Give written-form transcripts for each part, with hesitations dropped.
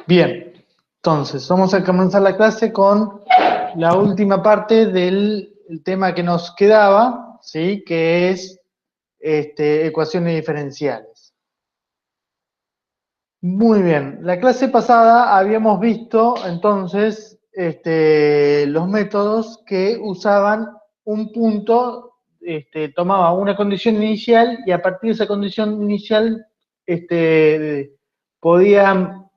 Bien, entonces vamos a comenzar la clase con la última parte del tema que nos quedaba, ¿sí? Que es ecuaciones diferenciales. Muy bien, la clase pasada habíamos visto entonces los métodos que usaban un punto, tomaba una condición inicial y a partir de esa condición inicial podían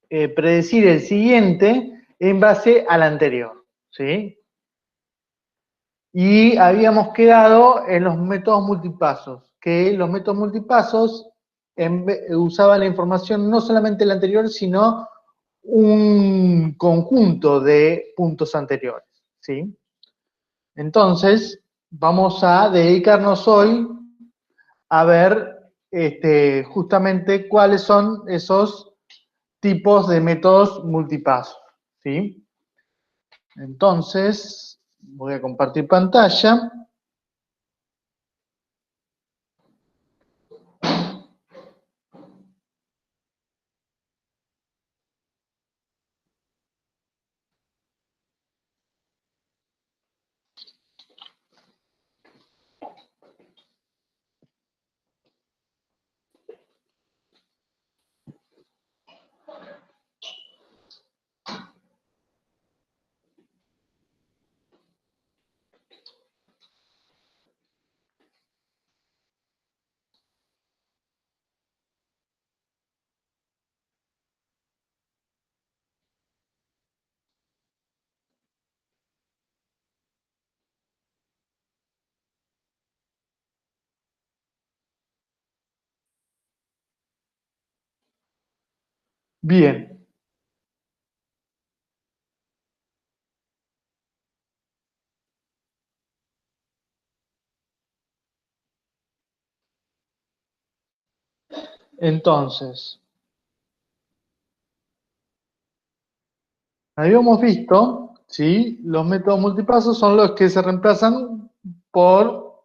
predecir el siguiente en base al anterior, ¿sí? Y habíamos quedado en los métodos multipasos, que los métodos multipasos usaban la información no solamente la anterior, sino un conjunto de puntos anteriores, ¿sí? Entonces, vamos a dedicarnos hoy a ver justamente cuáles son esos tipos de métodos multipasos, ¿sí? Entonces, voy a compartir pantalla. Bien. Entonces, habíamos visto, ¿sí? Los métodos multipasos son los que se reemplazan por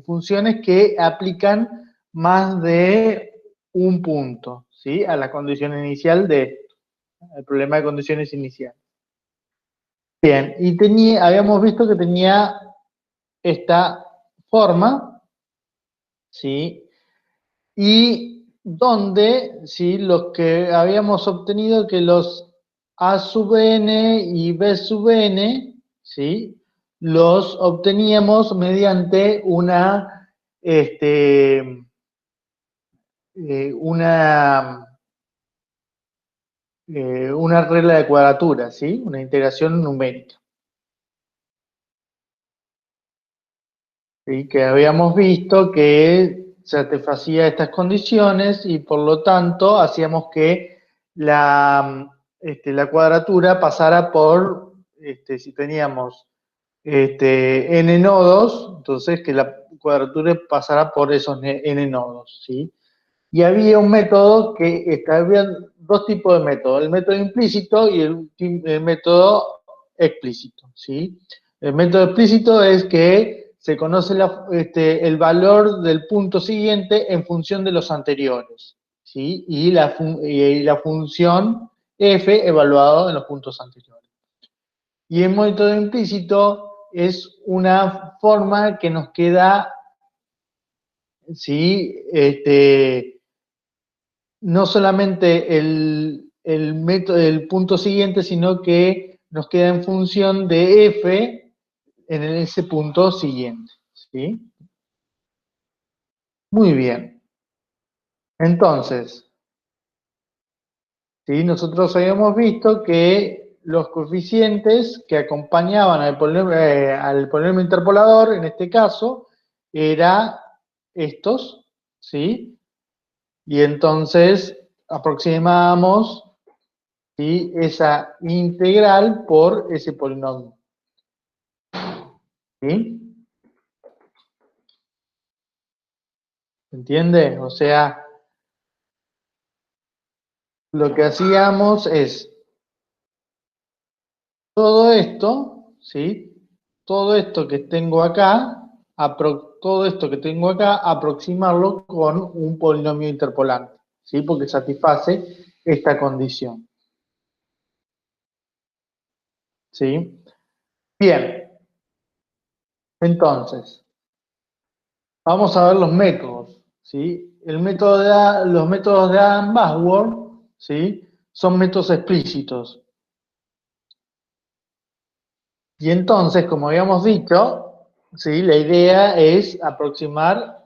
funciones que aplican más de un punto, ¿sí? A la condición inicial el problema de condiciones iniciales. Bien, y habíamos visto que tenía esta forma, ¿sí? Y donde, ¿sí? Lo que habíamos obtenido que los A sub n y B sub n, ¿sí? Los obteníamos mediante una, una regla de cuadratura, ¿sí? Una integración numérica. ¿Sí? Que habíamos visto que satisfacía estas condiciones y por lo tanto hacíamos que la cuadratura pasara por, si teníamos n nodos, entonces que la cuadratura pasara por esos n nodos, ¿sí? Y había un método había dos tipos de métodos, el método implícito y el método explícito, ¿sí? El método explícito es que se conoce el valor del punto siguiente en función de los anteriores, ¿sí? Y la función f evaluado en los puntos anteriores. Y el método implícito es una forma que nos queda, ¿sí? No solamente el punto siguiente, sino que nos queda en función de f en ese punto siguiente, ¿sí? Muy bien. Entonces, ¿sí? Nosotros habíamos visto que los coeficientes que acompañaban al polinomio interpolador, en este caso, eran estos, ¿sí? Y entonces aproximamos, ¿sí? Esa integral por ese polinomio, ¿sí? ¿Entiende? O sea, lo que hacíamos es todo esto, ¿sí? Todo esto que tengo acá, todo esto que tengo acá, aproximarlo con un polinomio interpolante, ¿sí? Porque satisface esta condición. ¿Sí? Bien, entonces, vamos a ver los métodos, ¿sí? Los métodos de Adam-Bashworth, ¿sí? Son métodos explícitos. Y entonces, como habíamos dicho, ¿sí? La idea es aproximar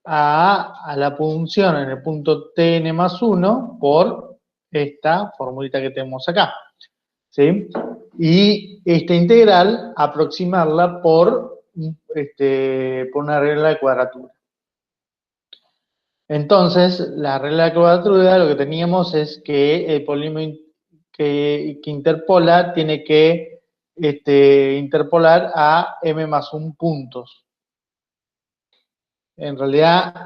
a la punción en el punto tn más 1 por esta formulita que tenemos acá, ¿sí? Y esta integral aproximarla por una regla de cuadratura. Entonces, la regla de cuadratura lo que teníamos es que el polinomio que interpola tiene que interpolar a m más 1 puntos. En realidad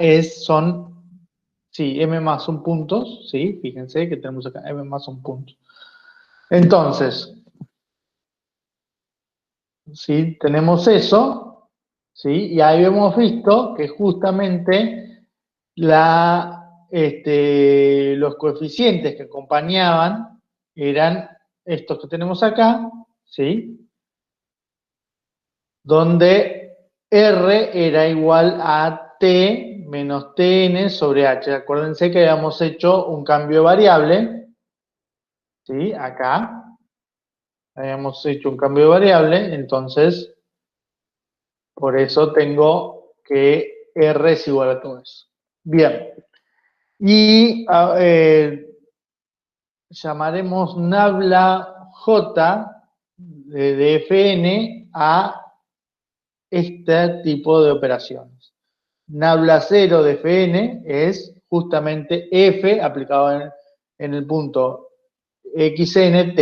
sí, m más 1 puntos, ¿sí? Fíjense que tenemos acá m más 1 puntos. Entonces, ¿sí? Tenemos eso, ¿sí? Y ahí hemos visto que justamente los coeficientes que acompañaban eran estos que tenemos acá, ¿sí? Donde R era igual a T menos Tn sobre H. Acuérdense que habíamos hecho un cambio de variable, ¿sí? Acá habíamos hecho un cambio de variable, entonces por eso tengo que R es igual a todo eso. Bien. Y llamaremos nabla J de Fn a este tipo de operaciones. Nabla 0 de Fn es justamente F aplicado en el punto XNT,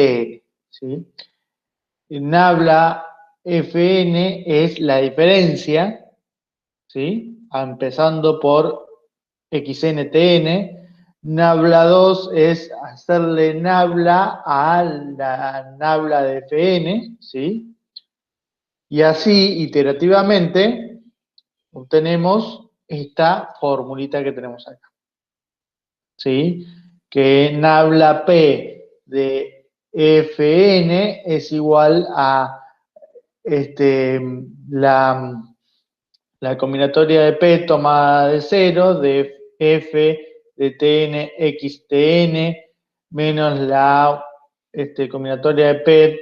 ¿sí? Nabla Fn es la diferencia, ¿sí? Empezando por XNTN. Nabla 2 es hacerle nabla a la nabla de Fn, ¿sí? Y así, iterativamente, obtenemos esta formulita que tenemos acá, ¿sí? Que nabla P de Fn es igual a la combinatoria de P tomada de 0 de F de Tn xTn menos la combinatoria de P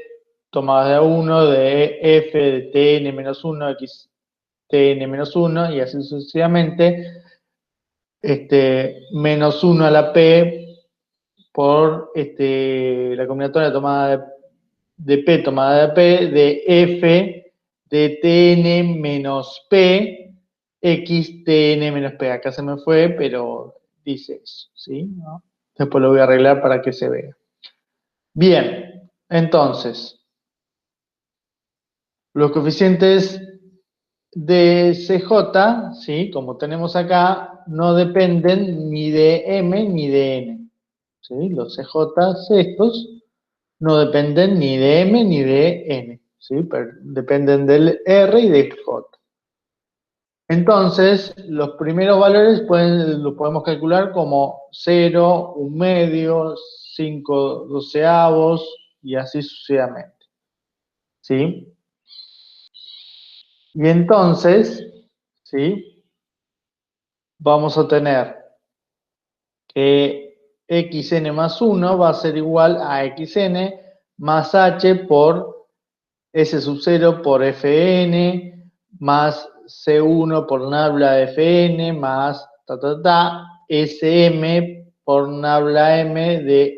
tomada de 1 de F de Tn menos 1 xTn menos 1 y así sucesivamente, menos 1 a la P por la combinatoria tomada de P tomada de P de F de Tn menos P x Tn menos P. Acá se me fue, pero dice eso, ¿sí? ¿No? Después lo voy a arreglar para que se vea. Bien, entonces, los coeficientes de CJ, ¿sí? Como tenemos acá, no dependen ni de M ni de N, ¿sí? Los CJ estos no dependen ni de M ni de N, ¿sí? Pero dependen del R y del J. Entonces, los primeros valores los podemos calcular como 0, 1 medio, 5 doceavos y así sucesivamente, ¿sí? Y entonces, ¿sí? Vamos a tener que xn más 1 va a ser igual a xn más h por S sub 0 por Fn más C1 por nabla de Fn más Sm por nabla M de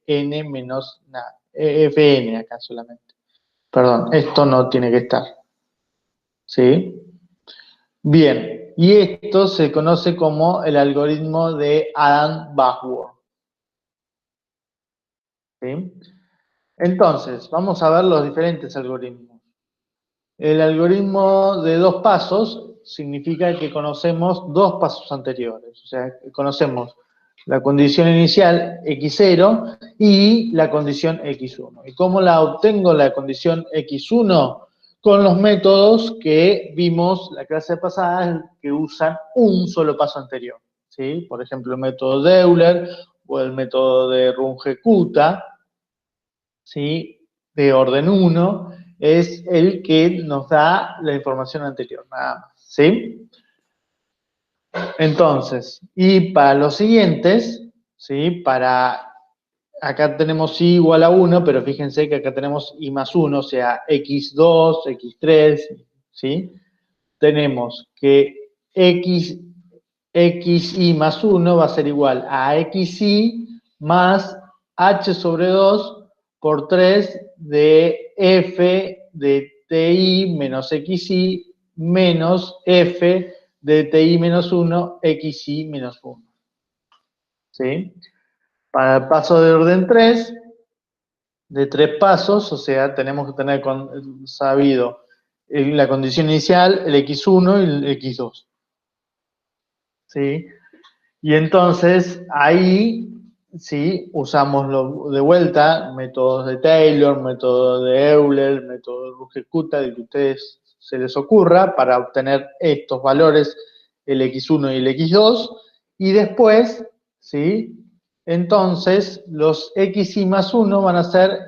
Fn menos Fn acá solamente. Perdón, esto no tiene que estar. ¿Sí? Bien, y esto se conoce como el algoritmo de Adam-Bashworth. ¿Sí? Entonces, vamos a ver los diferentes algoritmos. El algoritmo de 2 pasos significa que conocemos 2 pasos anteriores. O sea, conocemos la condición inicial x0 y la condición x1. ¿Y cómo la obtengo la condición x1? con los métodos que vimos la clase pasada que usan un solo paso anterior, ¿sí? Por ejemplo, el método de Euler o el método de Runge-Kutta, ¿sí? De orden 1, es el que nos da la información anterior, nada más, ¿sí? Entonces, y para los siguientes, ¿sí? Acá tenemos y igual a 1, pero fíjense que acá tenemos y más 1, o sea, x2, x3, ¿sí? Tenemos que xy más 1 va a ser igual a xy más h sobre 2 por 3 de f de ti menos xy menos f de ti menos 1, xy menos 1. ¿Sí? Para el paso de orden 3, de 3 pasos, o sea, tenemos que tener sabido la condición inicial, el x1 y el x2. ¿Sí? Y entonces ahí, sí, usamos de vuelta métodos de Taylor, método de Euler, método de Runge-Kutta, de que a ustedes se les ocurra para obtener estos valores, el x1 y el x2, y después, ¿sí? Entonces, los xy más 1 van a ser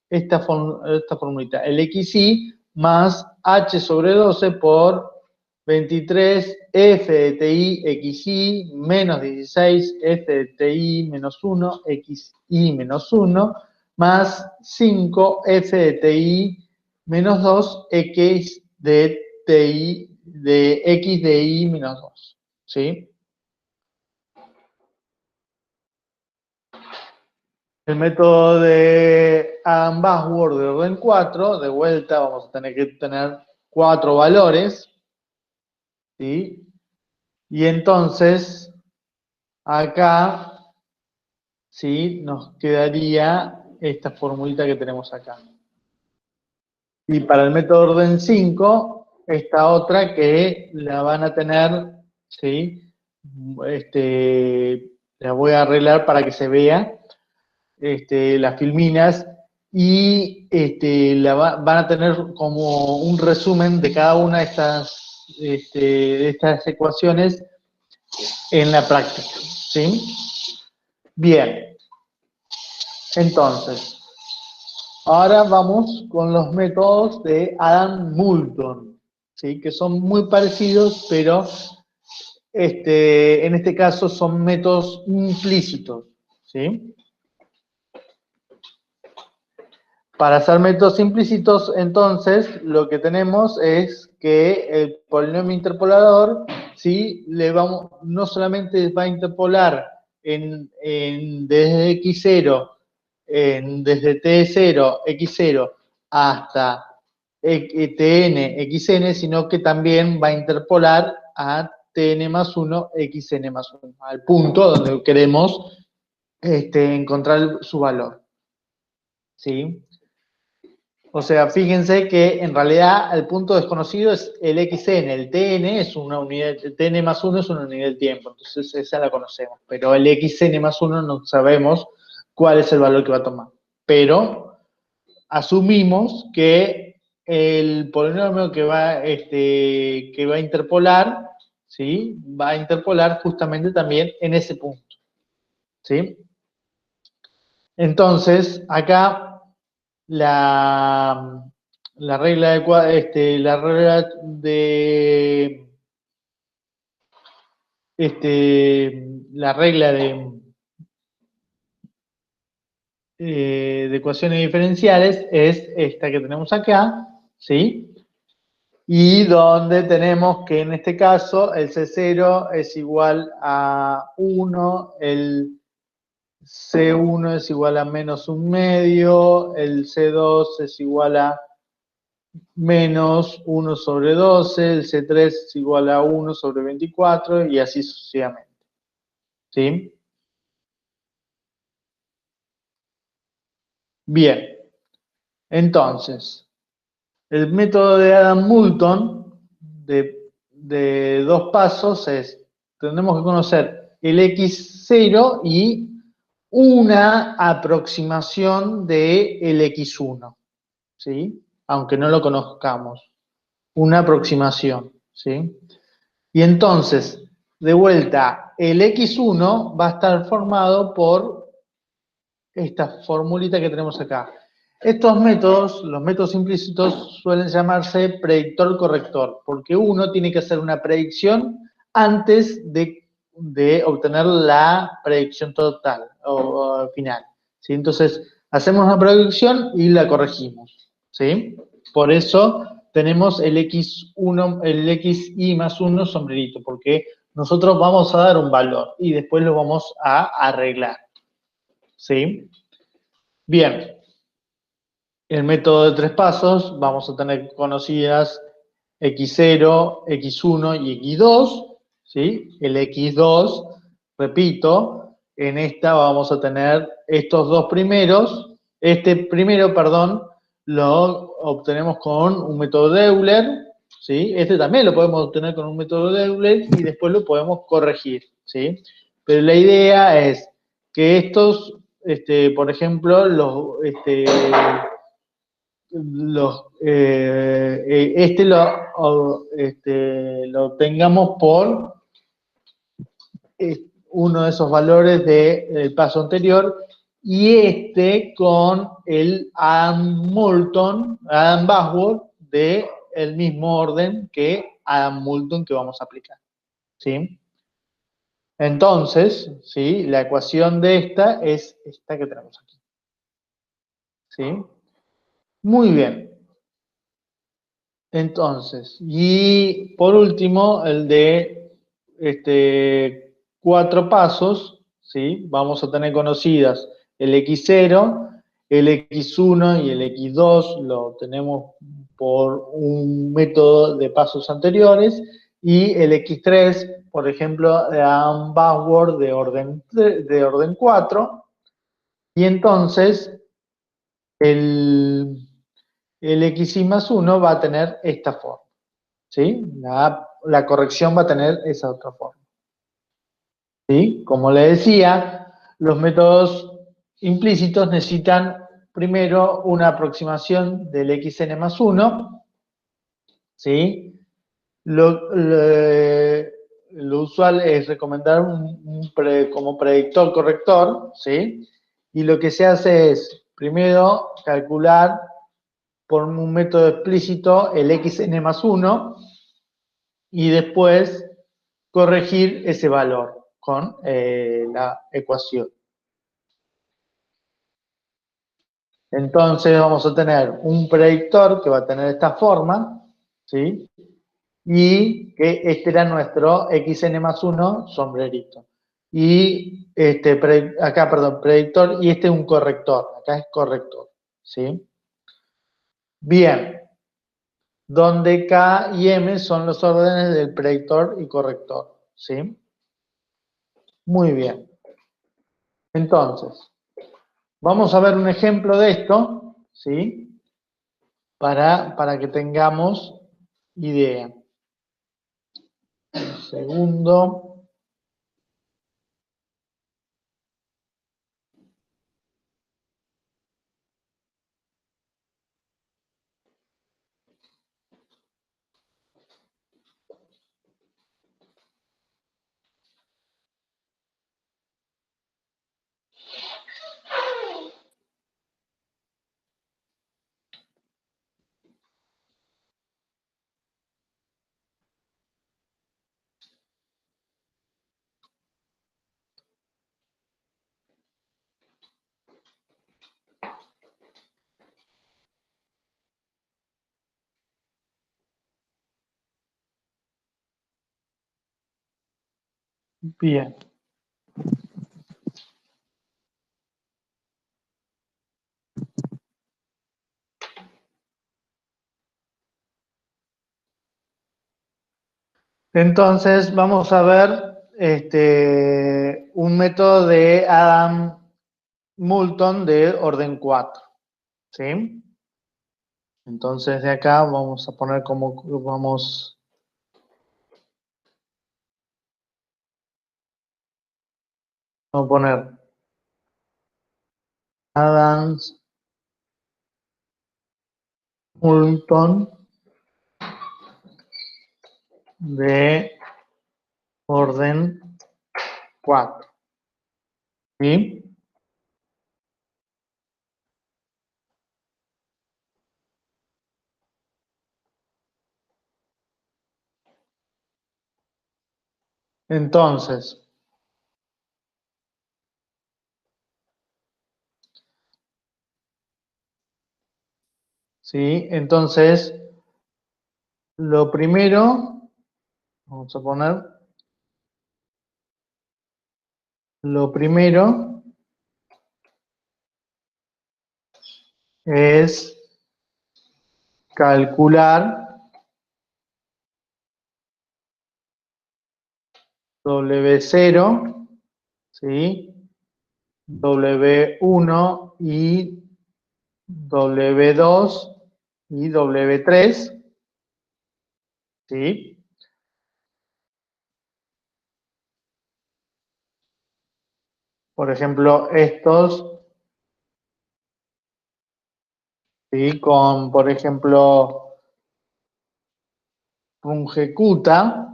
esta formulita, el xy más h sobre 12 por 23 f de ti xy menos 16 f de ti menos 1 xy menos 1 más 5 f de ti menos 2 x de ti de x de y menos 2. ¿Sí? El método de Adam-Bashworth de orden 4, de vuelta vamos a tener que tener 4 valores, ¿sí? Y entonces, acá, ¿sí? Nos quedaría esta formulita que tenemos acá. Y para el método orden 5, esta otra que la van a tener, ¿sí? La voy a arreglar para que se vea. Las filminas y van a tener como un resumen de cada una de estas ecuaciones en la práctica. ¿Sí? Bien, entonces, ahora vamos con los métodos de Adam Moulton, ¿sí? Que son muy parecidos, pero en este caso son métodos implícitos. ¿Sí? Para hacer métodos implícitos, entonces, lo que tenemos es que el polinomio interpolador, ¿sí? No solamente va a interpolar desde x0, desde t0, x0, hasta tn, xn, sino que también va a interpolar a tn más 1, xn más 1, al punto donde queremos encontrar su valor. ¿Sí? O sea, fíjense que en realidad el punto desconocido es el xn, el tn es una unidad, el tn más 1 es una unidad del tiempo, entonces esa la conocemos, pero el xn más 1 no sabemos cuál es el valor que va a tomar. Pero asumimos que el polinomio que va a interpolar, ¿sí? Va a interpolar justamente también en ese punto. ¿Sí? Entonces, acá la regla de ecuaciones diferenciales es esta que tenemos acá, ¿sí? Y donde tenemos que en este caso el C0 es igual a 1, el C1 es igual a menos un medio, el C2 es igual a menos 1 sobre 12, el C3 es igual a 1 sobre 24 y así sucesivamente. ¿Sí? Bien. Entonces, el método de Adam Moulton de 2 pasos tenemos que conocer el x0 y una aproximación del x1. ¿Sí? aunque no lo conozcamos, una aproximación, ¿sí? Y entonces, de vuelta, el x1 va a estar formado por esta formulita que tenemos acá. Estos métodos, los métodos implícitos, suelen llamarse predictor-corrector, porque uno tiene que hacer una predicción antes de obtener la predicción total o final, ¿sí? Entonces, hacemos una predicción y la corregimos, ¿sí? Por eso tenemos el x1, el xi más 1 sombrerito, porque nosotros vamos a dar un valor y después lo vamos a arreglar, ¿sí? Bien, el método de tres pasos, vamos a tener conocidas x0, x1 y x2, ¿sí? El x2, repito, en esta vamos a tener estos dos primeros, este primero, perdón, lo obtenemos con un método de Euler, ¿sí? Este también lo podemos obtener con un método de Euler y después lo podemos corregir, ¿sí? Pero la idea es que estos, por ejemplo, lo tengamos por uno de esos valores del paso anterior y con el Adam Moulton, Adam Bosworth, de el mismo orden que Adam Moulton que vamos a aplicar, ¿sí? Entonces, ¿sí? La ecuación de esta es esta que tenemos aquí, ¿sí? Muy bien. Entonces, y por último, el de cuatro pasos, ¿sí? Vamos a tener conocidas el x0, el x1 y el x2, lo tenemos por un método de pasos anteriores, y el x3, por ejemplo, de Adam Bosworth de orden 4, y entonces el, el xi más 1 va a tener esta forma. ¿Sí? La corrección va a tener esa otra forma. ¿Sí? Como le decía, los métodos implícitos necesitan primero una aproximación del xn más 1, ¿sí? Lo usual es recomendar como predictor corrector, ¿sí? Y lo que se hace es, primero, calcular por un método explícito el xn más 1, y después corregir ese valor con la ecuación. Entonces vamos a tener un predictor que va a tener esta forma, ¿sí? Y que este era nuestro xn más 1 sombrerito. Y acá, perdón, predictor, y este es un corrector, acá es corrector, ¿sí? Bien, donde K y M son los órdenes del predictor y corrector, ¿sí? Muy bien. Entonces, vamos a ver un ejemplo de esto, ¿sí? Para que tengamos idea. Un segundo. Bien. Entonces, vamos a ver un método de Adam Moulton de orden 4, ¿sí? Entonces, de acá vamos a poner como vamos a poner Adams Moulton de orden 4. ¿Sí? Entonces, ¿sí? Entonces, lo primero, vamos a poner, lo primero es calcular W0, ¿sí? W1 y W2 y W3, ¿sí? Por ejemplo, estos, ¿sí? Con, por ejemplo, Rungecuta,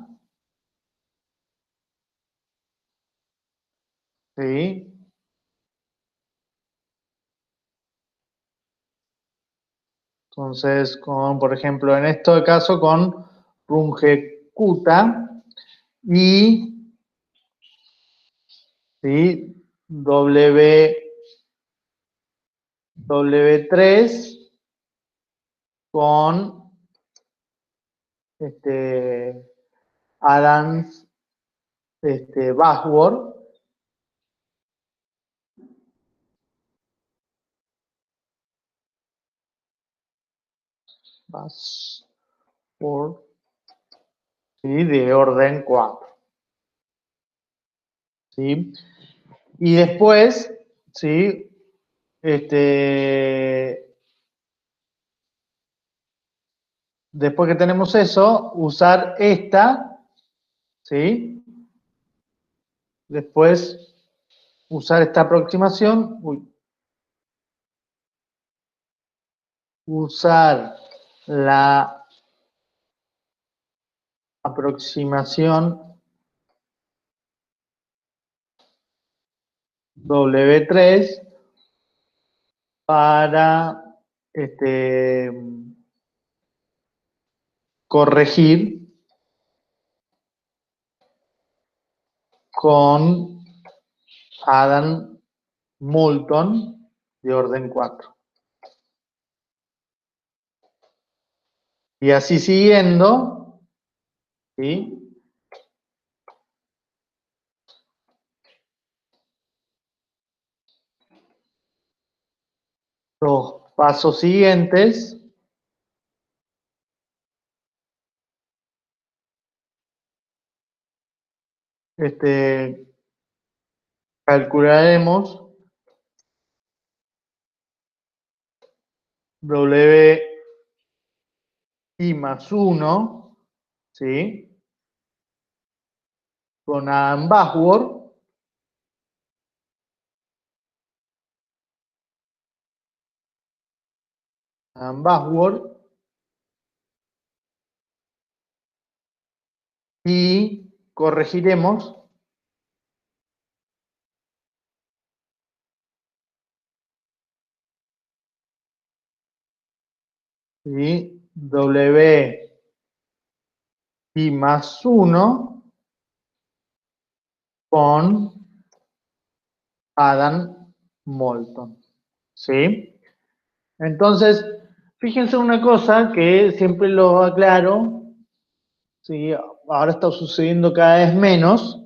¿sí? Entonces, con, por ejemplo, en este caso con Rungecuta y, ¿sí? W3 con Adams Bashworth, ¿sí? De orden 4. ¿Sí? Y después, ¿sí? Después que tenemos eso, usar esta, ¿sí? Después usar esta aproximación, usar la aproximación W3 para corregir con Adam Moulton de orden 4. Y así siguiendo, ¿sí? Los pasos siguientes, calcularemos W I más 1, ¿sí? Con Adam Bashworth, y corregiremos, ¿sí? W I más 1 con Adam Moulton, ¿sí? Entonces, fíjense una cosa que siempre lo aclaro, ¿sí? Ahora está sucediendo cada vez menos,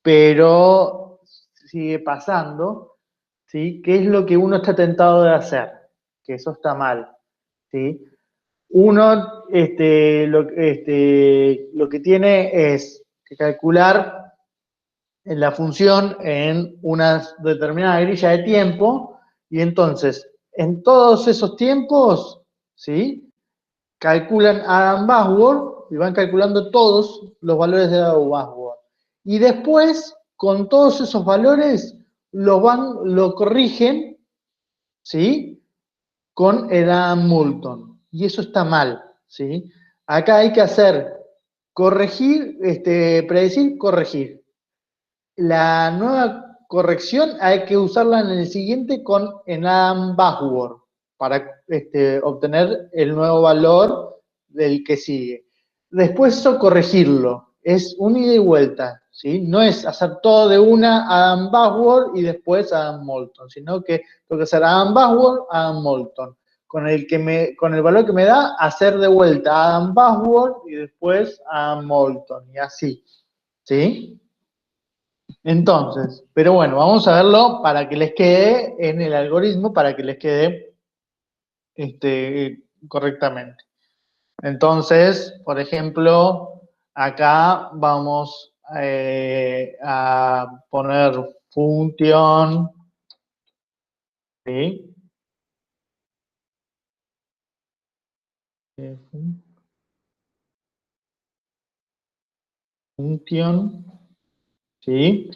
pero sigue pasando, ¿sí? ¿Qué es lo que uno está tentado de hacer? Que eso está mal, ¿sí? Uno lo que tiene es que calcular la función en una determinada grilla de tiempo y entonces en todos esos tiempos, ¿sí? Calculan Adam Bashworth y van calculando todos los valores de Adam Bashworth. Y después, con todos esos valores, lo corrigen, ¿sí? Con el Adam Moulton. y eso está mal, ¿sí? Acá hay que hacer corregir, predecir, corregir. La nueva corrección hay que usarla en el siguiente en Adam Backward para obtener el nuevo valor del que sigue. Después eso corregirlo, es un ida y vuelta, ¿sí? No es hacer todo de una Adam Backward y después Adam Moulton, sino que tengo que hacer Adam Backward, Adam Moulton. Con el valor que me da, hacer de vuelta Adam Backward y después Adam Moulton, y así, ¿sí? Entonces, pero bueno, vamos a verlo para que les quede en el algoritmo, para que les quede correctamente. Entonces, por ejemplo, acá vamos a poner función, ¿sí? Función, ¿sí?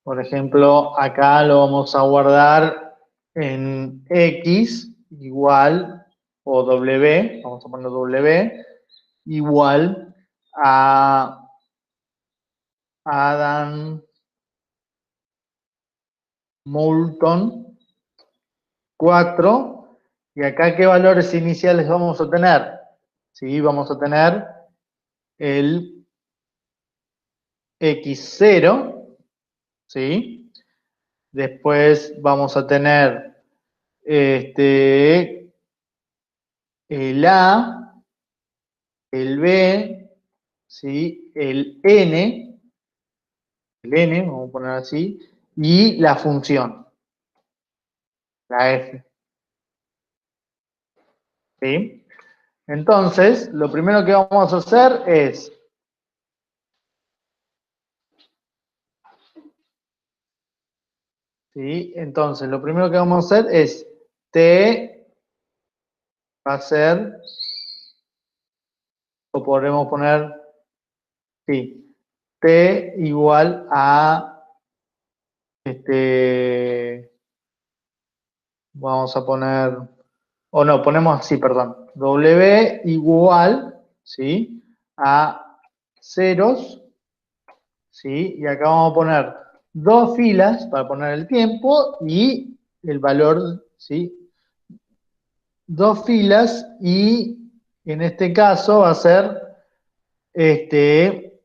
Por ejemplo, acá lo vamos a guardar en x igual, o w, vamos a poner w, igual a Adam Moulton 4. ¿Y acá qué valores iniciales vamos a tener? ¿Sí? Vamos a tener el x0, ¿sí? Después vamos a tener el a, el b, ¿sí? el n, vamos a poner así, y la función, la f, ¿sí? Entonces, lo primero que vamos a hacer es, ¿sí? Entonces, lo primero que vamos a hacer es t va a ser, o podremos poner, sí, t igual a, vamos a poner, o no, ponemos así, perdón, w igual, ¿sí? A ceros, ¿sí? Y acá vamos a poner dos filas para poner el tiempo y el valor, ¿sí? Dos filas y en este caso va a ser n.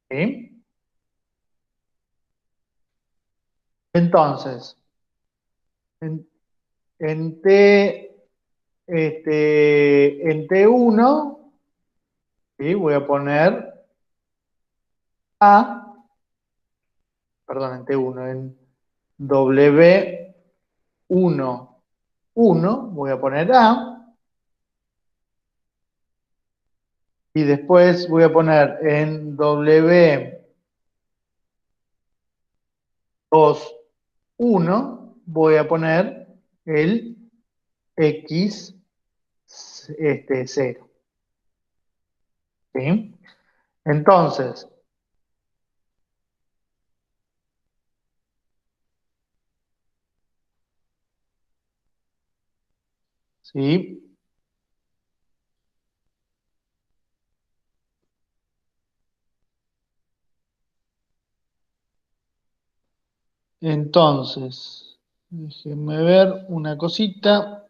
¿Sí? Entonces, en, en T, en T1, ¿sí? Voy a poner A, perdón, en T1, en W1, 1, voy a poner A, y después voy a poner en W2, 1, voy a poner el X 0. ¿Sí? Entonces, ¿sí? Entonces, déjenme ver una cosita.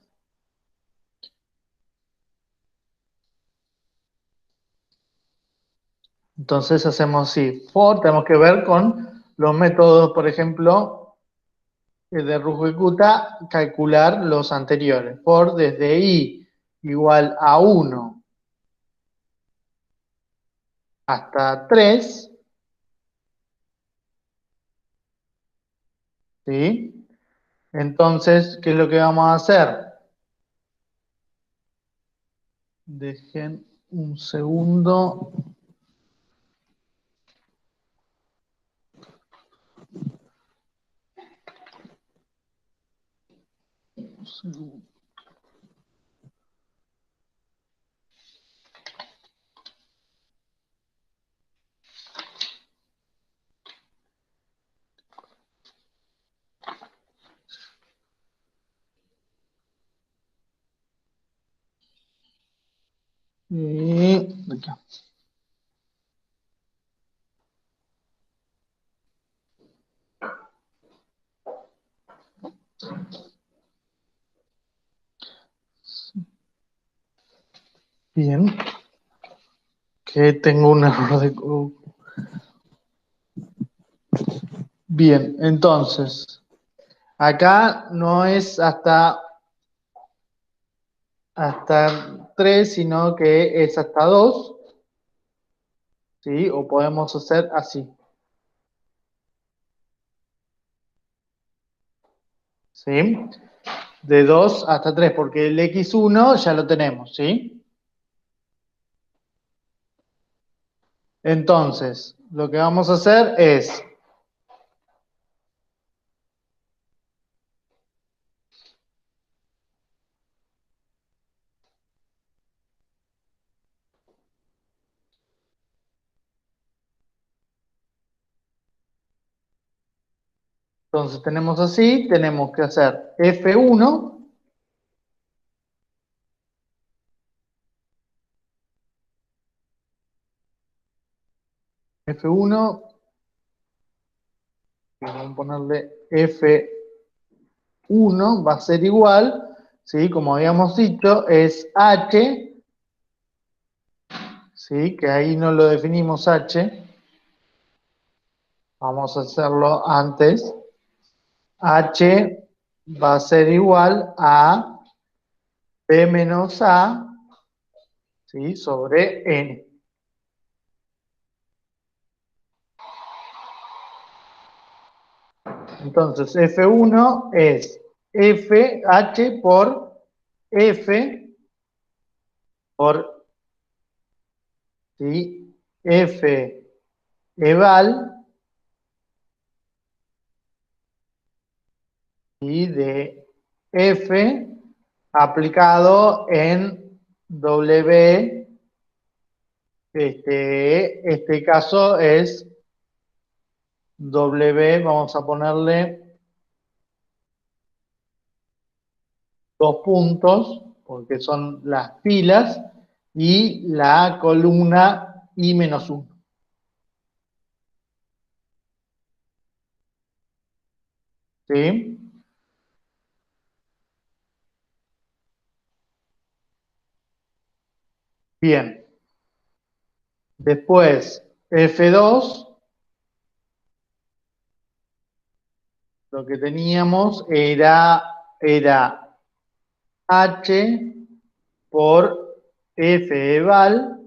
Entonces hacemos así. For, tenemos que ver con los métodos, por ejemplo, de Ruj-Kutta, calcular los anteriores. For desde i igual a 1 hasta 3, ¿sí? Entonces, ¿qué es lo que vamos a hacer? Dejen un segundo. Y acá. Bien, que tengo un error de... Bien, entonces, acá no es hasta 3, sino que es hasta 2, ¿sí? O podemos hacer así, ¿sí? De 2 hasta 3, porque el x1 ya lo tenemos, ¿sí? Entonces, lo que vamos a hacer es, entonces tenemos así, tenemos que hacer F1, F1, vamos a ponerle F1, va a ser igual, ¿sí? Como habíamos dicho, es H, ¿sí? Que ahí no lo definimos H, vamos a hacerlo antes. H va a ser igual a P menos A, ¿sí? Sobre N. Entonces, F1 es FH por F por, ¿sí? F eval, ¿sí? De F aplicado en W. Este caso es W, vamos a ponerle 2 puntos, porque son las filas, y la columna I-1. ¿Sí? Bien. Después, F2, lo que teníamos era H por F eval,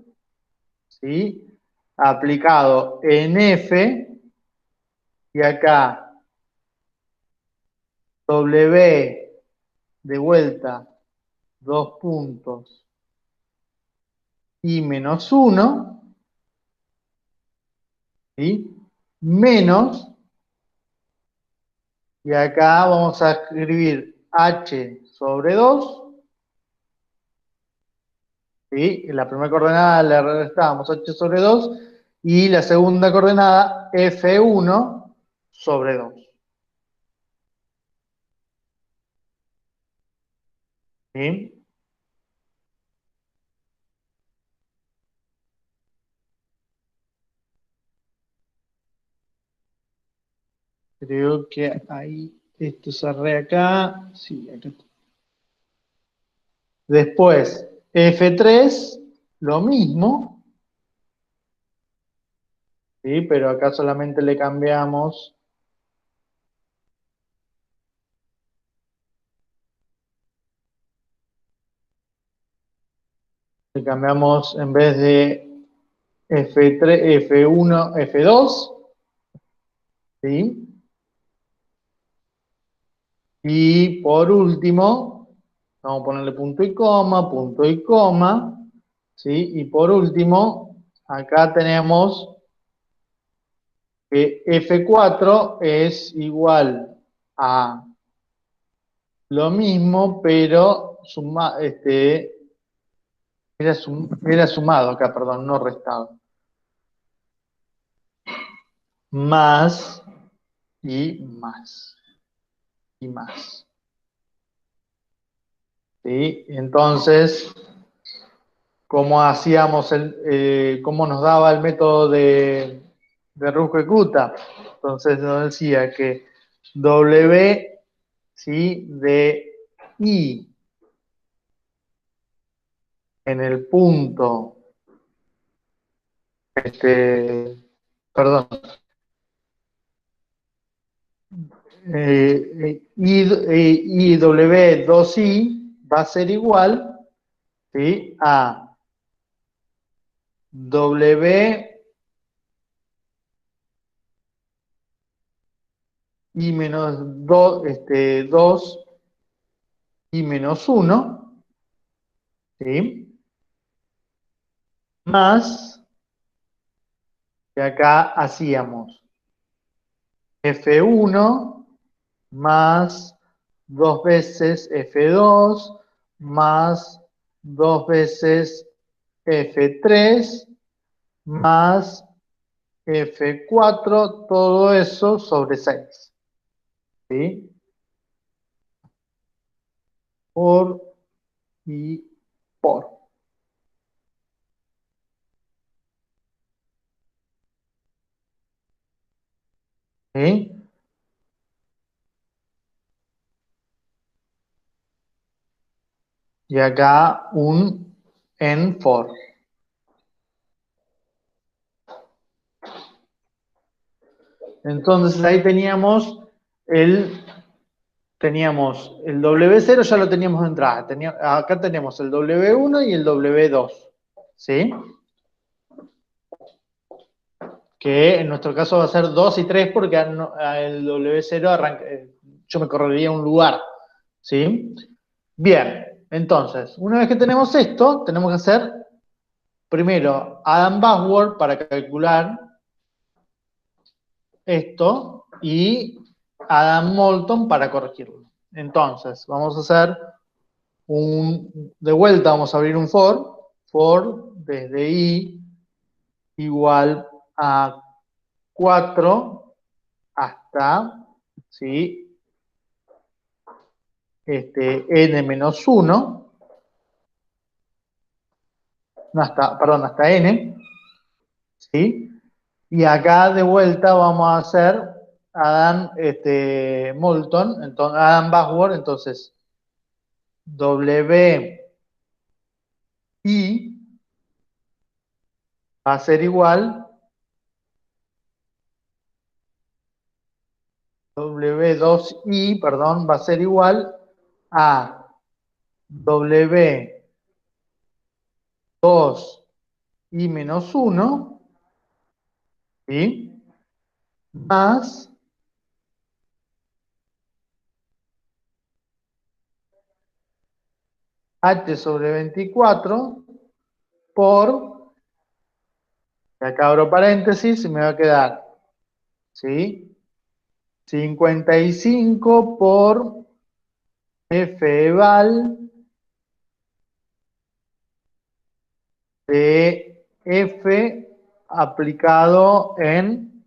¿sí? Aplicado en F, y acá W de vuelta, 2 puntos, I-1, ¿sí? Menos, y acá vamos a escribir H sobre 2, ¿sí? La primera coordenada le restábamos H sobre 2, y la segunda coordenada F1 sobre 2. ¿Sí? Creo que ahí, esto cerré acá. Sí, acá está. Después, F3, lo mismo, ¿sí? Pero acá solamente le cambiamos en vez de F3, F1, F2, ¿sí? Y por último, vamos a ponerle punto y coma, ¿sí? Y por último, acá tenemos que F4 es igual a lo mismo, pero era sumado acá, perdón, no restado. Más y más y más. ¿Sí? Entonces, cómo hacíamos cómo nos daba el método de Ruge-Kutta. Entonces nos decía que W, ¿sí? De I en el punto, perdón, I W 2I va a ser igual, ¿sí? A W I menos 2 I menos 1, ¿sí? Más, que acá hacíamos F1 más 2 veces F2 más 2 veces F3 más F4, todo eso sobre 6. ¿Sí? Por y por. ¿Sí? Y acá un en for. Entonces ahí teníamos el W0, ya lo teníamos de entrada. Acá tenemos el W1 y el W2. ¿Sí? Que en nuestro caso va a ser 2 y 3 porque el W0 arranca, yo me correría un lugar. ¿Sí? Bien, entonces, una vez que tenemos esto, tenemos que hacer primero Adam Buzzword para calcular esto y Adam Moulton para corregirlo. Entonces, vamos a hacer de vuelta, vamos a abrir un for desde I igual a 4 hasta, ¿sí? N menos 1, no, hasta N, ¿sí? Y acá de vuelta vamos a hacer Adam Moulton, entonces, Adam Buzzword, entonces W I va a ser igual, W2I, perdón, va a ser igual a W2I menos 1, ¿sí? Más H sobre 24 por, y acá abro paréntesis y me va a quedar, ¿sí? 55 por F eval de F aplicado en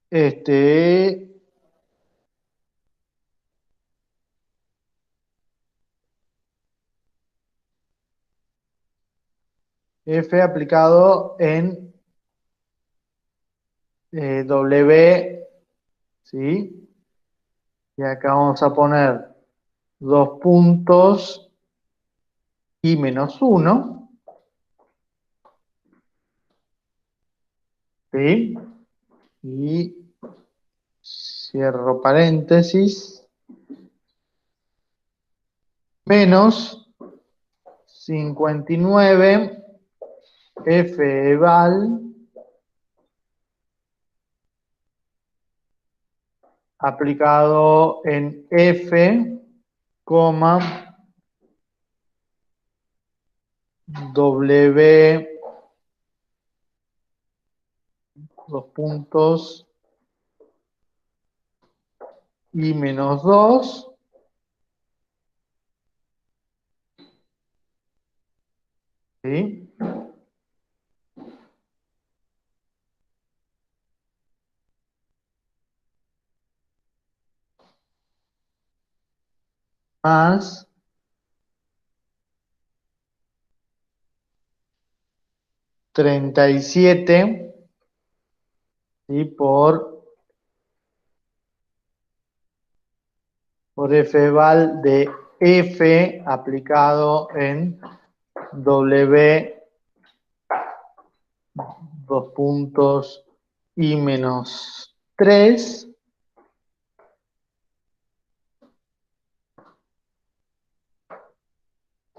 este F aplicado en W, ¿sí? Y acá vamos a poner 2 puntos y menos 1, ¿sí? Y cierro paréntesis, menos 59 F eval aplicado en F, coma, W, 2 puntos y menos 2, ¿sí? Más 37, ¿sí? por F val de F aplicado en W, dos puntos, I menos 3,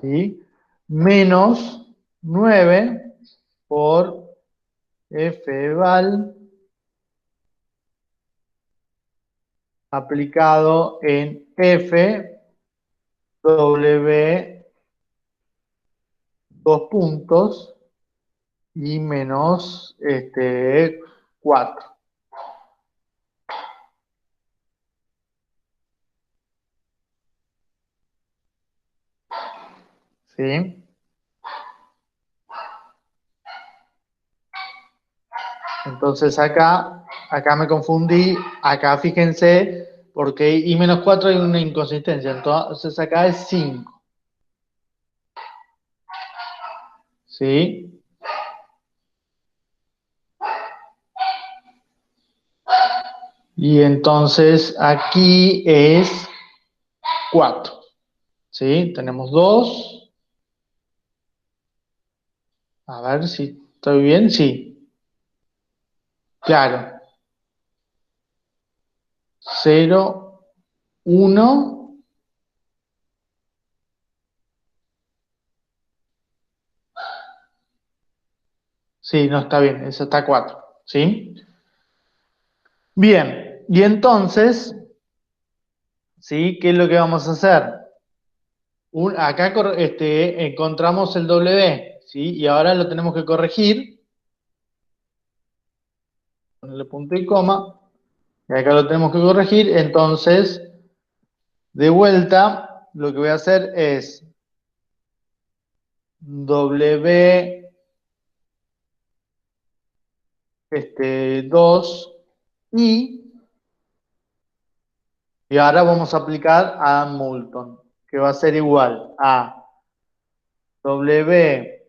¿sí? Menos 9 por F val aplicado en F W, dos puntos, y menos 4. ¿Sí? Entonces acá me confundí, acá fíjense, porque I menos 4 hay una inconsistencia, entonces acá es 5. ¿Sí? Y entonces aquí es 4. ¿Sí? Tenemos 2. A ver si estoy bien. Sí, claro. 0, 1. Sí, no está bien, eso está 4. ¿Sí? Bien, y entonces, ¿sí? ¿Qué es lo que vamos a hacer? Acá encontramos el W, ¿sí? Y ahora lo tenemos que corregir, ponerle punto y coma, y acá lo tenemos que corregir, entonces, de vuelta, lo que voy a hacer es W, 2 y ahora vamos a aplicar a Moulton, que va a ser igual a W,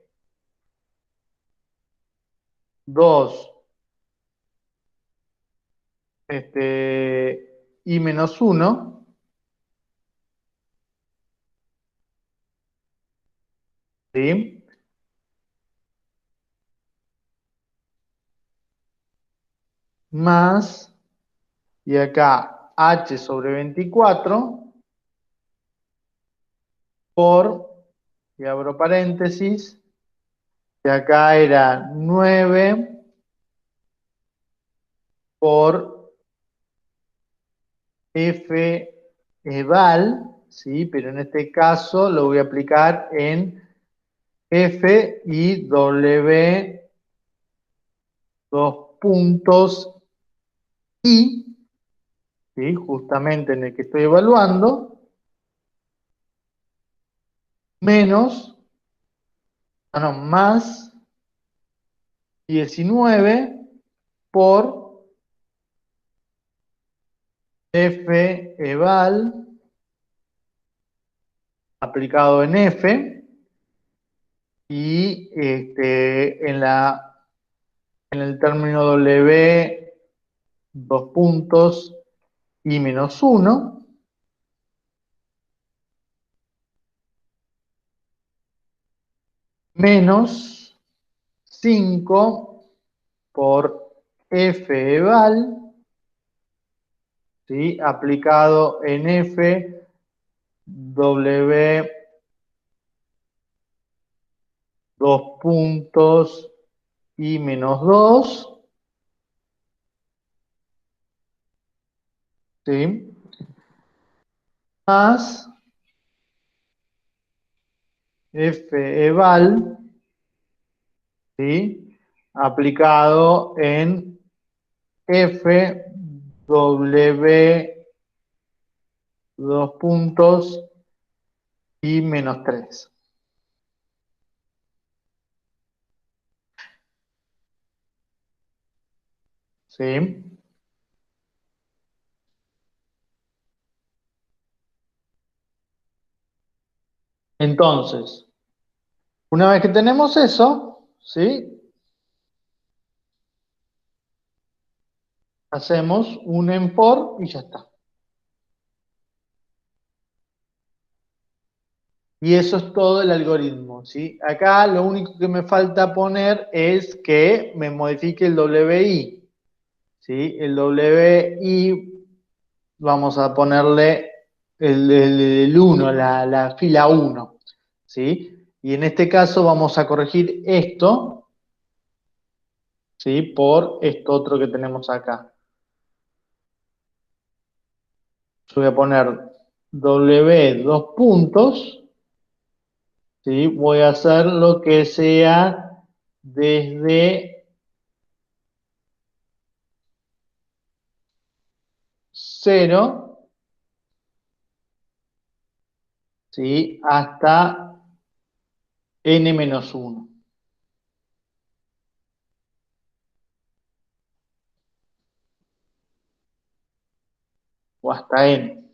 2, I menos 1, ¿sí? Más, y acá H sobre 24 por, y abro paréntesis, y acá era 9 por F eval, ¿sí? Pero en este caso lo voy a aplicar en F y W, dos puntos, I, ¿sí? Justamente en el que estoy evaluando, menos, no, más 19 por F eval aplicado en F y en el término W, dos puntos, I menos 1, menos 5 por F eval, ¿sí? Aplicado en F W, dos puntos, I menos 2, ¿sí? Más F eval, ¿sí? Aplicado en F W, dos puntos, I menos 3, ¿sí? Entonces, una vez que tenemos eso, ¿sí? hacemos un ENFOR y ya está. Y eso es todo el algoritmo, ¿sí? Acá lo único que me falta poner es que me modifique el WI, ¿sí? El WI, vamos a ponerle el 1, la fila 1, ¿sí? Y en este caso vamos a corregir esto, ¿sí? Por esto otro que tenemos acá. Yo voy a poner W dos puntos, ¿sí? Voy a hacer lo que sea desde 0, ¿sí? Hasta n-1 o hasta n,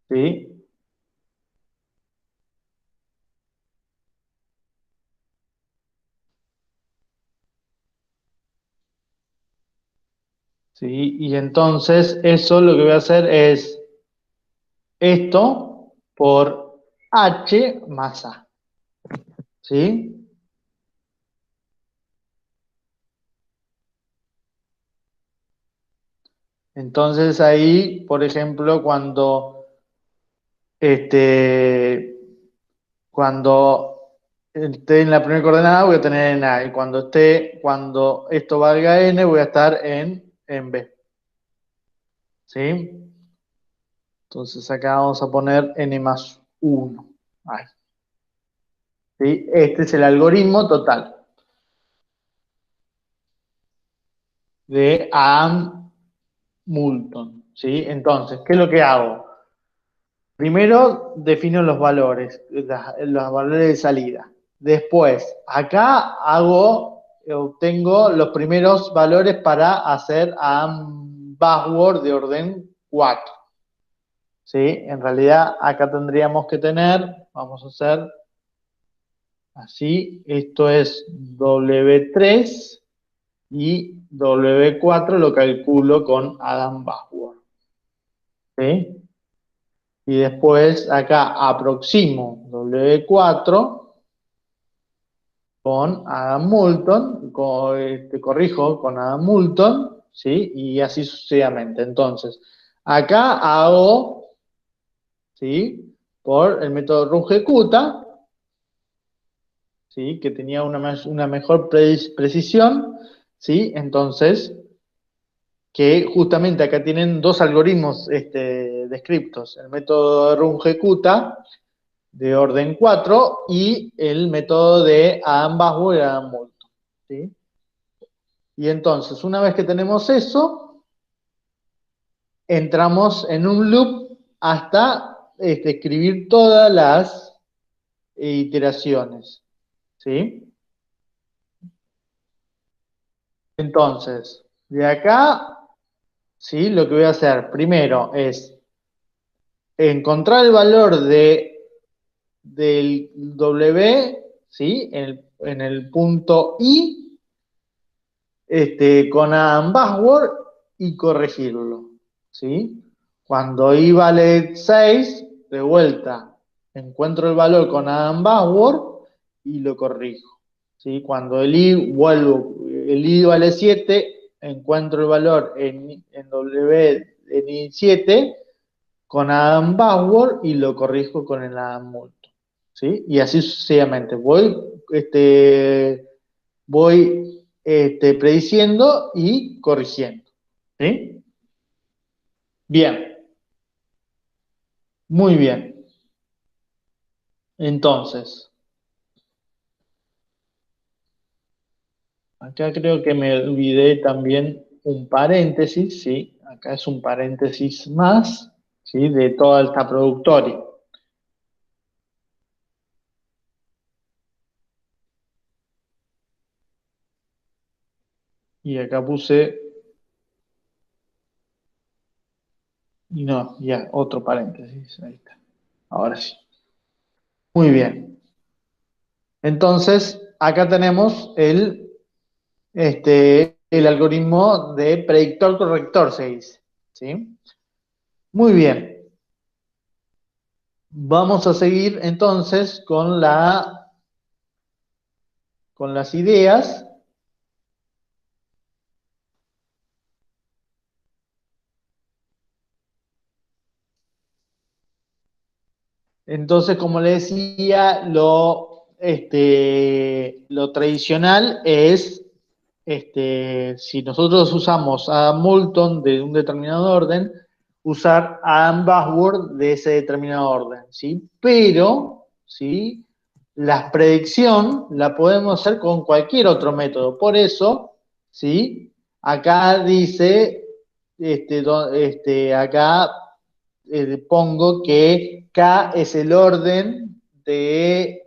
¿sí? ¿Sí? Y entonces eso lo que voy a hacer es esto por h más a, ¿sí? Entonces ahí, por ejemplo, este, cuando esté en la primera coordenada voy a tener en A, y cuando esto valga n voy a estar en B, ¿sí? Entonces acá vamos a poner n+1. Ahí, ¿sí? Este es el algoritmo total de Adam Moulton, ¿sí? Entonces, ¿qué es lo que hago? Primero defino los valores, los valores de salida. Después, acá obtengo los primeros valores para hacer Adam Buzzword de orden 4, ¿sí? En realidad, acá tendríamos que tener, vamos a hacer así, esto es W3 y W4 lo calculo con Adam Buzzword, ¿sí? Y después acá aproximo W4 con Adam Moulton, corrijo con Adam Moulton, ¿sí? Y así sucesivamente. Entonces, acá hago, ¿sí? Por el método Runge-Kutta, ¿sí? Que tenía una mejor precisión, ¿sí? Entonces, que justamente acá tienen dos algoritmos descriptos, el método Runge-Kutta de orden 4 y el método de Adam Buzzword y Adam Moulton, ¿sí? Y entonces, una vez que tenemos eso, entramos en un loop hasta escribir todas las iteraciones, ¿sí? Entonces, de acá, ¿sí? Lo que voy a hacer primero es encontrar el valor del W, ¿sí? En el punto I, con Adam Buzzword y corregirlo, ¿sí? Cuando I vale 6, de vuelta, encuentro el valor con Adam Buzzword y lo corrijo, ¿sí? Cuando el I vale 7, encuentro el valor en W en I7 con Adam Buzzword y lo corrijo con el Adam Moulton, ¿sí? Y así sucesivamente. Voy prediciendo y corrigiendo, ¿sí? Bien, muy bien. Entonces, acá creo que me olvidé también un paréntesis, ¿sí? Acá es un paréntesis más, ¿sí? De toda esta productoria. Y acá puse, y no, ya, otro paréntesis, ahí está. Ahora sí. Muy bien. Entonces, acá tenemos este, el algoritmo de predictor-corrector, se dice. ¿Sí? Muy bien. Vamos a seguir entonces con las ideas. Entonces, como le decía, lo tradicional es, si nosotros usamos a Moulton de un determinado orden, usar a Buzzword de ese determinado orden, ¿sí? Pero, ¿sí? La predicción la podemos hacer con cualquier otro método. Por eso, ¿sí? Acá dice, acá pongo que K es el orden del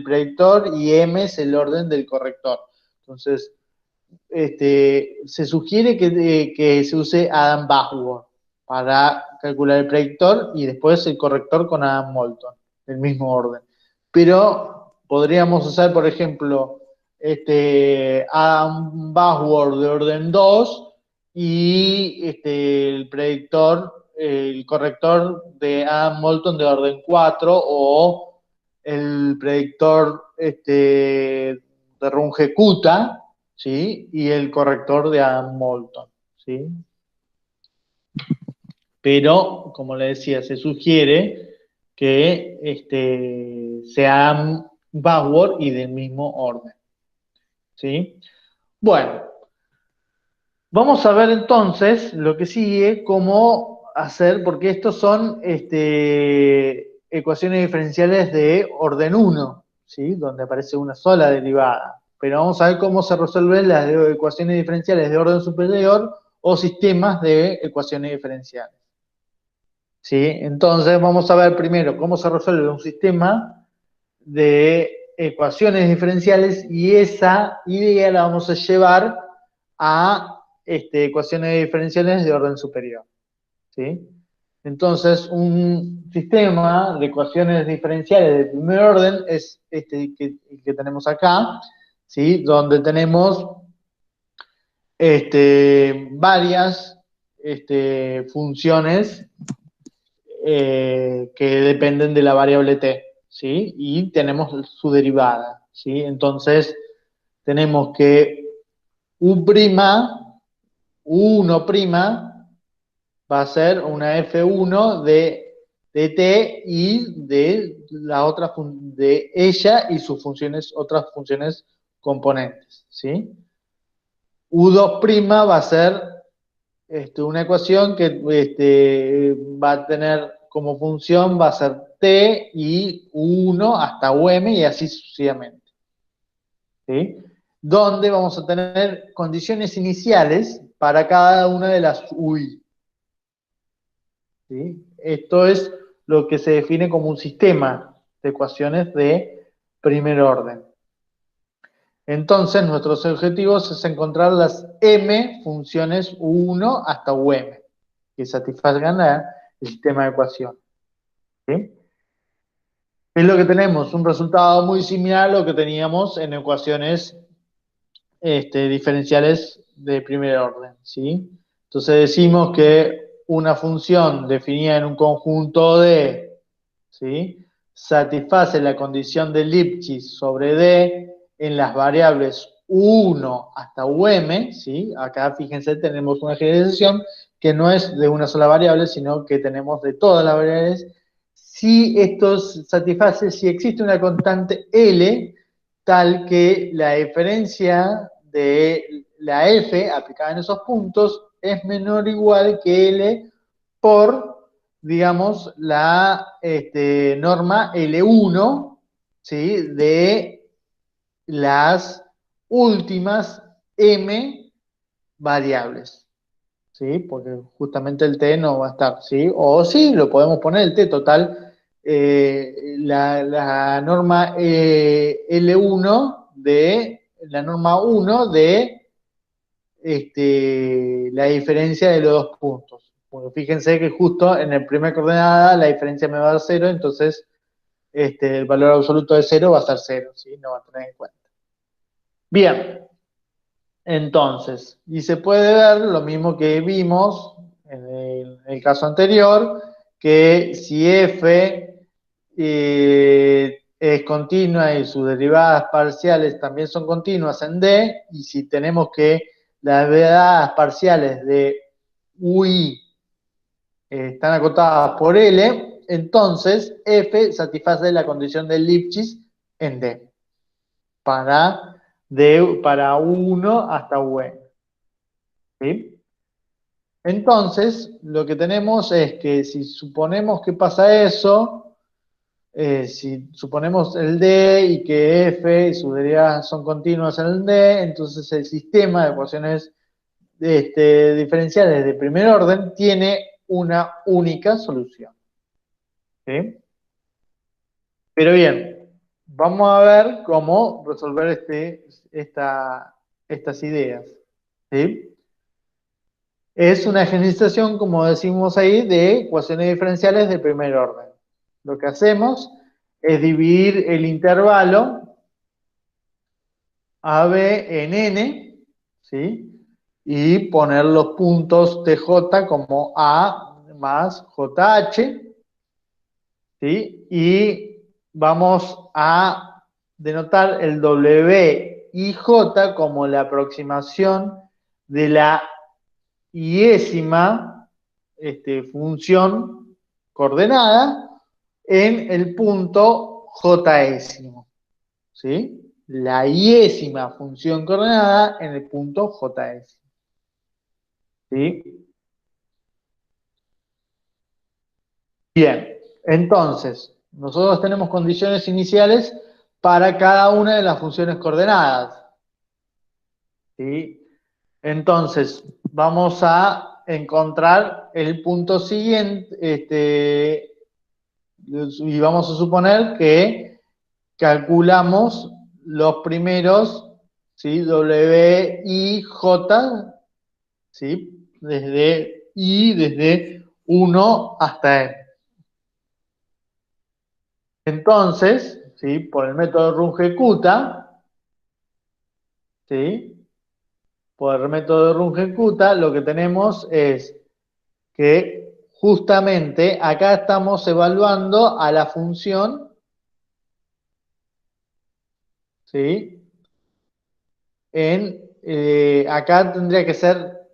predictor y M es el orden del corrector. Entonces, se sugiere que se use Adam Bachword para calcular el predictor y después el corrector con Adam Moulton, del mismo orden. Pero podríamos usar, por ejemplo, Adam Bachword de orden 2 y el predictor, el corrector de Adam Moulton de orden 4 o el predictor de Runge-Kutta, ¿sí? Y el corrector de Adam Moulton, ¿sí? Pero, como le decía, se sugiere que sean Backward y del mismo orden, ¿sí? Bueno, vamos a ver entonces lo que sigue, cómo hacer, porque estos son ecuaciones diferenciales de orden 1, ¿sí? Donde aparece una sola derivada. Pero vamos a ver cómo se resuelven las ecuaciones diferenciales de orden superior o sistemas de ecuaciones diferenciales, ¿sí? Entonces vamos a ver primero cómo se resuelve un sistema de ecuaciones diferenciales y esa idea la vamos a llevar a ecuaciones diferenciales de orden superior, ¿sí? Entonces, un sistema de ecuaciones diferenciales de primer orden es que tenemos acá, ¿sí? Donde tenemos varias funciones que dependen de la variable t, ¿sí? Y tenemos su derivada, ¿sí? Entonces, tenemos que U', U1' va a ser una F1 de t y de la otra de ella y sus funciones, otras funciones componentes, ¿sí? U2' va a ser una ecuación que va a tener como función, va a ser t y u1 hasta um y así sucesivamente, ¿sí? Donde vamos a tener condiciones iniciales para cada una de las UI, ¿sí? Esto es lo que se define como un sistema de ecuaciones de primer orden. Entonces, nuestros objetivos es encontrar las m funciones u1 hasta um que satisfagan el sistema de ecuaciones, ¿sí? Es lo que tenemos, un resultado muy similar a lo que teníamos en ecuaciones diferenciales de primer orden, ¿sí? Entonces decimos que una función definida en un conjunto D, ¿sí? Satisface la condición de Lipschitz sobre D en las variables u1 hasta um, ¿sí? Acá fíjense, tenemos una generalización que no es de una sola variable, sino que tenemos de todas las variables. Si esto satisface, si existe una constante L, tal que la diferencia de la F aplicada en esos puntos es menor o igual que L por, digamos, la norma L1, ¿sí? De las últimas M variables, ¿sí? Porque justamente el T no va a estar, ¿sí? O sí, lo podemos poner el T total. La norma L1 de la norma 1 de la diferencia de los dos puntos. Bueno, fíjense que justo en el primer coordenada la diferencia me va a dar 0, entonces el valor absoluto de 0 va a ser 0, ¿sí? No va a tener en cuenta. Bien, Entonces, y se puede ver lo mismo que vimos en el caso anterior, que si f es continua y sus derivadas parciales también son continuas en D, y si tenemos que las derivadas parciales de UI están acotadas por L, entonces F satisface la condición de Lipschitz en D, para U1 hasta UN. ¿Sí? Entonces, lo que tenemos es que si suponemos que pasa eso, si suponemos el D y que F y sus derivadas son continuas en el D, entonces el sistema de ecuaciones diferenciales de primer orden tiene una única solución. ¿Sí? Pero bien, vamos a ver cómo resolver estas ideas. ¿Sí? Es una generalización, como decimos ahí, de ecuaciones diferenciales de primer orden. Lo que hacemos es dividir el intervalo AB en N, ¿sí? Y poner los puntos TJ como A más JH, ¿sí? Y vamos a denotar el WIJ como la aproximación de la iésima función coordenada en el punto jésimo, ¿sí? La iésima función coordenada en el punto jésimo, ¿sí? Bien, entonces, nosotros tenemos condiciones iniciales para cada una de las funciones coordenadas, ¿sí? Entonces, vamos a encontrar el punto siguiente, y vamos a suponer que calculamos los primeros, ¿sí? W, I, J, ¿sí? Desde 1 hasta N. Entonces, ¿sí? Por el método Runge-Kutta, ¿sí? Por el método Runge-Kutta, lo que tenemos es que justamente acá estamos evaluando a la función, ¿sí? Acá tendría que ser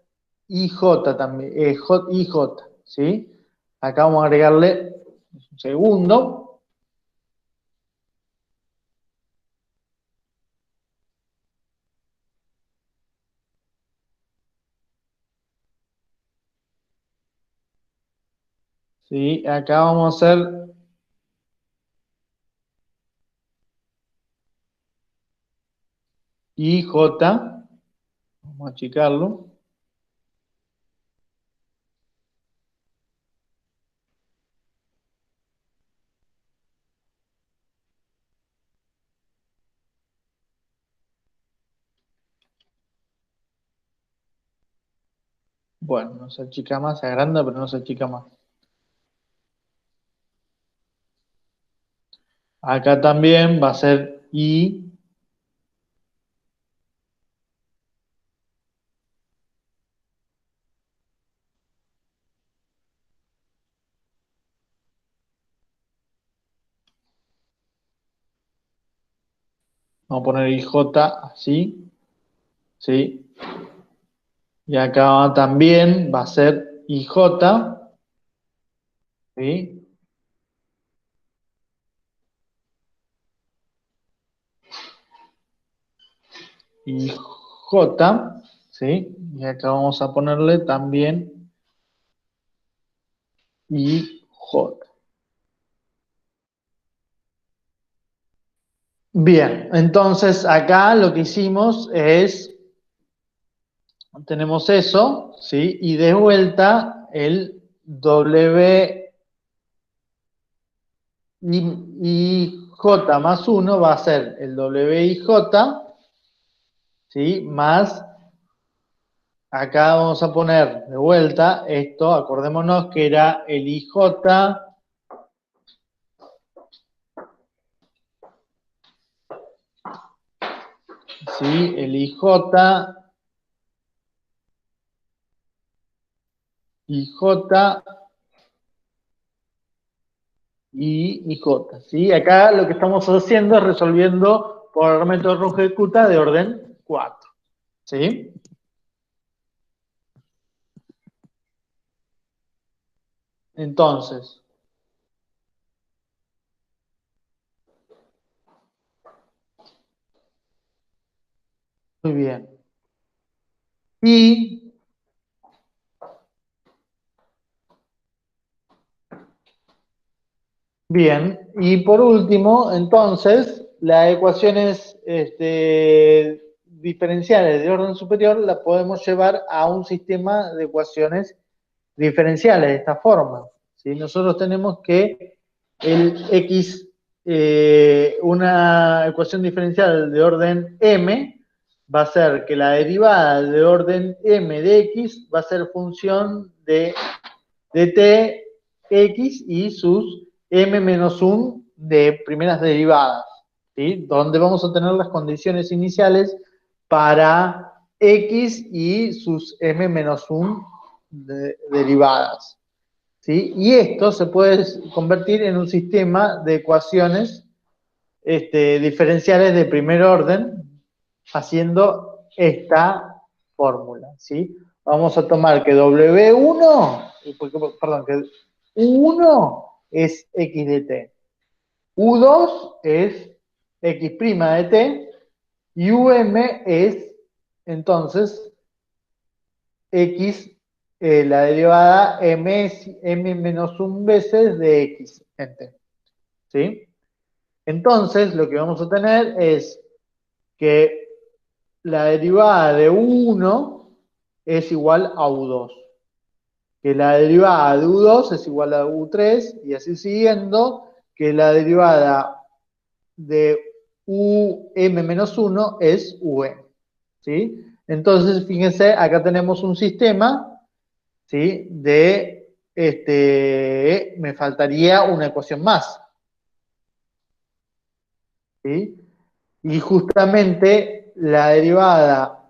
IJ también, IJ, ¿sí? Acá vamos a agregarle un segundo, ¿sí? Acá vamos a hacer IJ, vamos a achicarlo. Bueno, no se achica más, se agranda, pero no se achica más. Acá también va a ser I. Vamos a poner IJ así, ¿sí? Y acá también va a ser IJ, ¿sí? IJ, ¿sí? Y acá vamos a ponerle también IJ. Bien, entonces acá lo que hicimos es, tenemos eso, ¿sí? Y de vuelta el W IJ más 1 va a ser el WIJ, ¿sí? Más, acá vamos a poner de vuelta esto, acordémonos que era el IJ, ¿sí? El IJ y J y J, ¿sí? Acá lo que estamos haciendo es resolviendo por el método Runge-Kutta de orden 4, ¿sí? Entonces, muy bien. Y, bien, y por último, entonces, las ecuaciones diferenciales de orden superior las podemos llevar a un sistema de ecuaciones diferenciales de esta forma, ¿sí? Nosotros tenemos que el x, una ecuación diferencial de orden m, va a ser que la derivada de orden m de x va a ser función de t x y sus m menos 1 de primeras derivadas, ¿sí? Donde vamos a tener las condiciones iniciales para x y sus m menos 1 derivadas, ¿sí? Y esto se puede convertir en un sistema de ecuaciones diferenciales de primer orden haciendo esta fórmula, ¿sí? Vamos a tomar que W1, perdón, que U1 es X de T, U2 es X' de T, y UM es, entonces, X, la derivada M es M menos 1 veces de X en T, ¿sí? Entonces, lo que vamos a tener es que la derivada de U1 es igual a U2, que la derivada de U2 es igual a U3, y así siguiendo, que la derivada de UM-1 es UN, ¿sí? Entonces, fíjense, acá tenemos un sistema, ¿sí? Me faltaría una ecuación más, ¿sí? Y justamente la derivada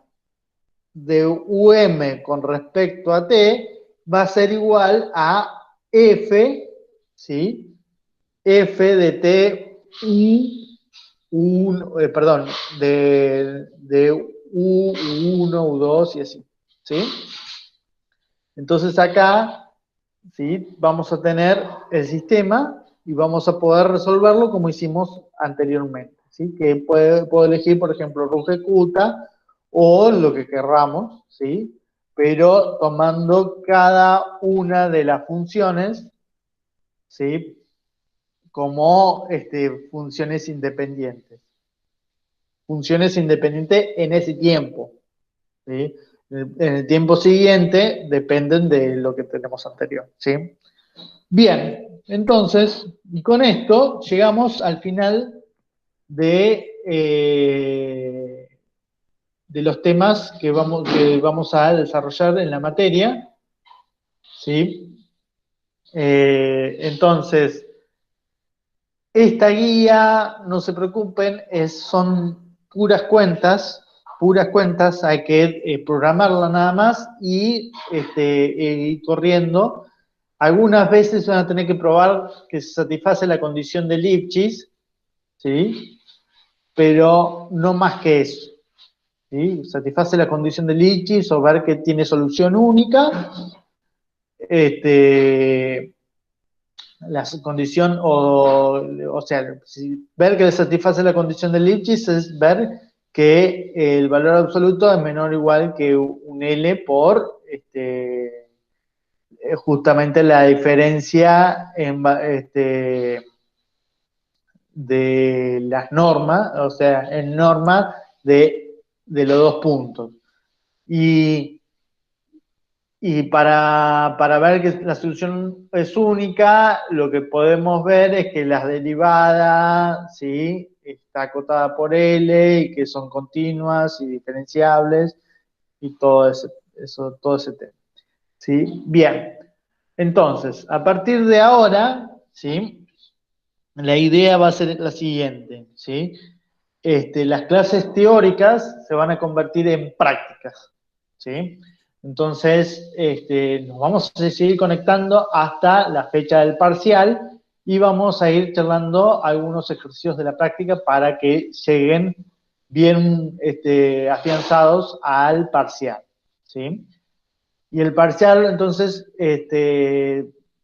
de UM con respecto a T va a ser igual a F, ¿sí? F de T perdón, de U1, U2 y así, ¿sí? Entonces acá, ¿sí? Vamos a tener el sistema y vamos a poder resolverlo como hicimos anteriormente, ¿sí? Que puedo elegir, por ejemplo, Runge-Kutta o lo que querramos, ¿sí? Pero tomando cada una de las funciones, ¿sí? Como funciones independientes. Funciones independientes en ese tiempo, ¿sí? En el tiempo siguiente dependen de lo que tenemos anterior, ¿sí? Bien, entonces, y con esto llegamos al final de los temas que vamos a desarrollar en la materia, ¿sí? Entonces, esta guía, no se preocupen, son puras cuentas, hay que programarla nada más y ir corriendo. Algunas veces van a tener que probar que se satisface la condición de Lipschitz, ¿sí? Pero no más que eso, ¿sí? Satisface la condición de Lipschitz o ver que tiene solución única, la condición, o sea, ver que satisface la condición de Lipschitz es ver que el valor absoluto es menor o igual que un L por justamente la diferencia de las normas, o sea, en norma de los dos puntos. Y para ver que la solución es única, lo que podemos ver es que las derivadas, ¿sí? Está acotada por L y que son continuas y diferenciables y todo ese tema, ¿sí? Bien, entonces, a partir de ahora, ¿sí? La idea va a ser la siguiente, ¿sí? Las clases teóricas se van a convertir en prácticas, ¿sí? Entonces, nos vamos a seguir conectando hasta la fecha del parcial y vamos a ir charlando algunos ejercicios de la práctica para que lleguen bien afianzados al parcial, ¿sí? Y el parcial, entonces,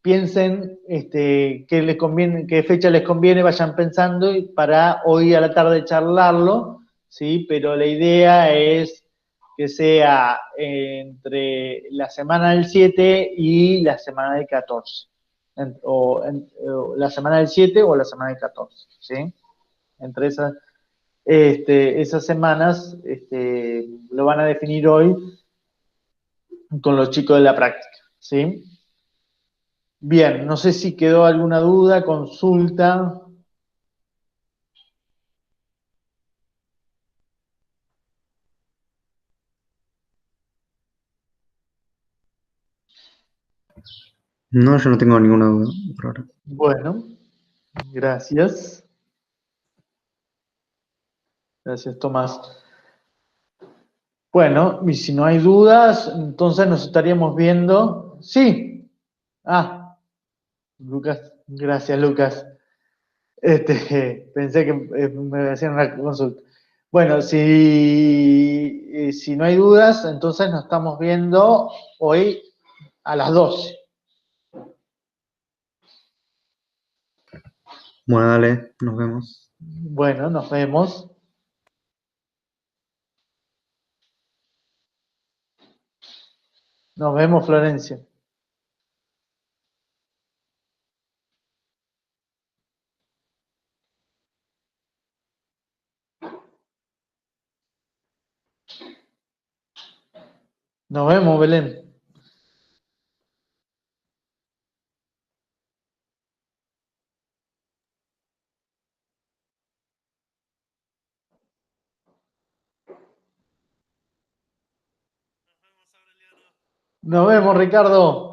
piensen qué les conviene, qué fecha les conviene, vayan pensando y para hoy a la tarde charlarlo, ¿sí? Pero la idea es que sea entre la semana del 7 y la semana del 14. O la semana del 7 o la semana del 14, ¿sí? Entre esas semanas lo van a definir hoy con los chicos de la práctica, ¿sí? Bien, no sé si quedó alguna duda, consulta. No, yo no tengo ninguna duda por ahora. Bueno, gracias. Gracias, Tomás. Bueno, y si no hay dudas, entonces nos estaríamos viendo. Sí. Ah, Lucas, gracias, Lucas. Pensé que me hacían una consulta. Bueno, si no hay dudas, entonces nos estamos viendo hoy a las 12. Bueno, dale, nos vemos. Bueno, nos vemos. Nos vemos, Florencia. Nos vemos, Belén. Nos vemos, Ricardo.